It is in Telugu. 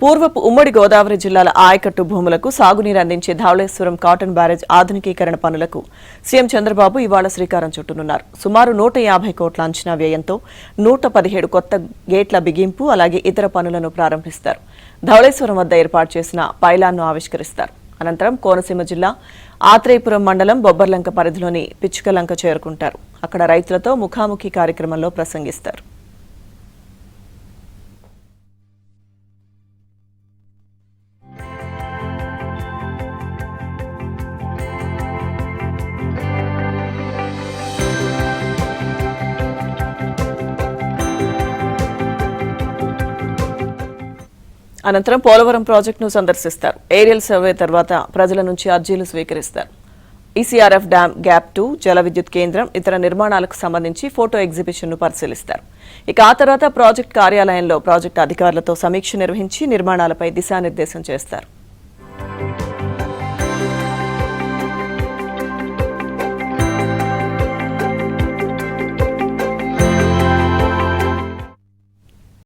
పూర్వపు ఉమ్మడి గోదావరి జిల్లాల ఆయకట్టు భూములకు సాగునీరు అందించే ధవళేశ్వరం కాటన్ బ్యారేజ్ ఆధునికీకరణ పనులకు సీఎం చంద్రబాబు ఇవాళ శ్రీకారం చుట్టనున్నారు. సుమారు 150 కోట్ల అంచనా వ్యయంతో 117 కొత్త గేట్ల బిగింపు అలాగే ఇతర పనులను ప్రారంభిస్తారు. ధవళేశ్వరం వద్ద ఏర్పాటు చేసిన పైలాన్ను ఆవిష్కరిస్తారు. అనంతరం కోనసీమ జిల్లా ఆత్రేయపురం మండలం బొబ్బర్లంక పరిధిలోని పిచ్చుకలంక చేరుకుంటారు. అక్కడ రైతులతో ముఖాముఖి కార్యక్రమంలో ప్రసంగిస్తారు. అనంతరం పోలవరం ప్రాజెక్టును సందర్శిస్తారు. ఏరియల్ సర్వే తర్వాత ప్రజల నుంచి అర్జీలు స్వీకరిస్తారు. ఈసీఆర్ఎఫ్ డ్యామ్ గ్యాప్ 2 జల విద్యుత్ కేంద్రం ఇతర నిర్మాణాలకు సంబంధించి ఫోటో ఎగ్జిబిషన్ను పరిశీలిస్తారు. ఇక ఆ తర్వాత ప్రాజెక్టు కార్యాలయంలో ప్రాజెక్టు అధికారులతో సమీక్ష నిర్వహించి నిర్మాణాలపై దిశానిర్దేశం చేస్తారు.